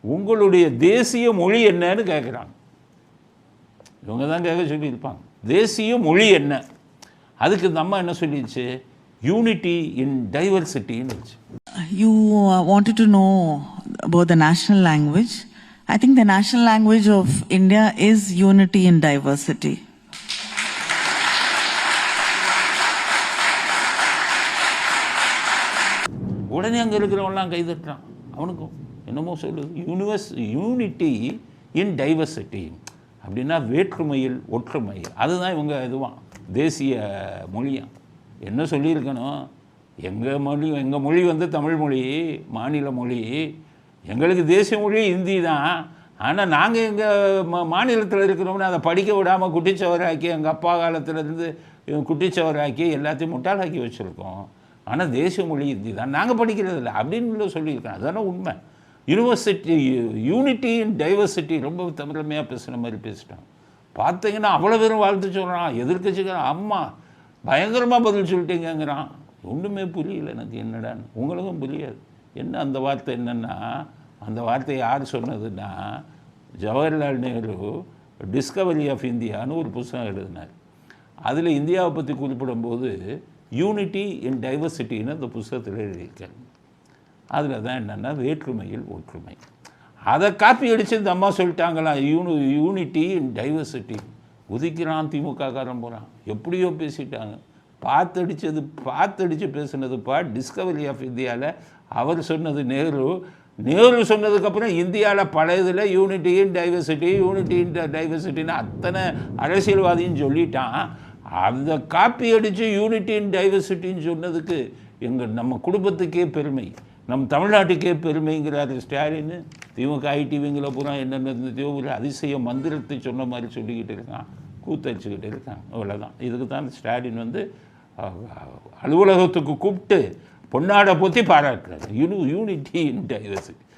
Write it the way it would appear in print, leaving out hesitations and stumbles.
உங்களுடைய தேசிய மொழி என்னன்னு கேட்குறாங்க. இவங்க தான் கேட்க சொல்லியிருப்பாங்க, தேசிய மொழி என்ன? அதுக்கு இந்த அம்மா என்ன சொல்லிடுச்சு, யூனிட்டி இன் டைவர்சிட்டின்னு வச்சு. You wanted to know about the national language. I think the national language of India is unity in diversity. உடனே அங்கே இருக்கிறவங்களாம் கைதட்டுறான். அவனுக்கும் என்னமோ சொல்லுது, யூனிட்டி இன் டைவர்சிட்டி அப்படின்னா வேற்றுமையில் ஒற்றுமை. அதுதான் இவங்க இதுவான் தேசிய மொழியாம். என்ன சொல்லியிருக்கணும், எங்கள் மொழி வந்து தமிழ் மொழி, மாநில மொழி. எங்களுக்கு தேசிய மொழி ஹிந்தி தான். ஆனால் நாங்கள் எங்கள் மாநிலத்தில் இருக்கிறோம்னு அதை படிக்க விடாமல் குட்டிச்சவராக்கி, எங்கள் அப்பா காலத்துலேருந்து குட்டிச்சவராக்கி எல்லாத்தையும் முட்டாளாக்கி வச்சுருக்கோம். ஆனால் தேசிய மொழி ஹிந்தி தான், நாங்கள் படிக்கிறதில்ல அப்படின்னு சொல்லியிருக்கேன். அதுதானே உண்மை. யூனிட்டி இன் டைவர்சிட்டி ரொம்ப தமிழமையாக பேசுகிற மாதிரி பேசிட்டான். பார்த்தீங்கன்னா அவ்வளோ பேரும் வாழ்த்து சொல்கிறான். எதிர்க்கட்சிக்காரன் அம்மா பயங்கரமாக பதில் சொல்லிட்டீங்கிறான். ஒன்றுமே புரியல எனக்கு என்னடான்னு. உங்களுக்கும் புரியாது. என்ன அந்த வார்த்தை என்னென்னா, அந்த வார்த்தையை யார் சொன்னதுன்னா, ஜவஹர்லால் நேரு டிஸ்கவரி ஆஃப் இந்தியான்னு ஒரு புத்தகம் எழுதினார். அதில் இந்தியாவை பற்றி குறிப்பிடும்போது யூனிட்டி இன் டைவர்சிட்டின்னு அந்த புத்தகத்தில் எழுதியிருக்காரு. அதில் தான் என்னென்னா வேற்றுமையில் ஒற்றுமை. அதை காப்பி அடித்து இந்த அம்மா சொல்லிட்டாங்களாம், யூனிட்டி இன் டைவர்சிட்டி. உதிக்கிறான் திமுக காரன் போகிறான். எப்படியோ பேசிட்டாங்க. பார்த்து பேசுனதுப்பா டிஸ்கவரி ஆஃப் இந்தியாவில். அவர் சொன்னது நேரு சொன்னதுக்கப்புறம் இந்தியாவில் பல இதில் யூனிட்டி இன் டைவர்சிட்டின்னு அத்தனை அரசியல்வாதின்னு சொல்லிட்டான். அந்த காப்பி அடித்து யூனிட்டி இன் டைவர்சிட்டின்னு சொன்னதுக்கு நம்ம குடும்பத்துக்கே பெருமை, நம் தமிழ்நாட்டுக்கே பெருமைங்கிறாரு ஸ்டாலின். திமுக ஐடிவிங்களை பூரா என்னென்ன இருந்ததையோ ஒரு அதிசய மந்திரத்தை சொன்ன மாதிரி சொல்லிக்கிட்டு இருக்கான், கூத்தடிச்சுக்கிட்டு இருக்கான். அவ்வளோதான். இதுக்கு தான் ஸ்டாலின் வந்து அலுவலகத்துக்கு கூப்பிட்டு பொன்னாடை போற்றி பாராட்டுறாரு, யூனிட்டி இன் டைவர்சிட்டி.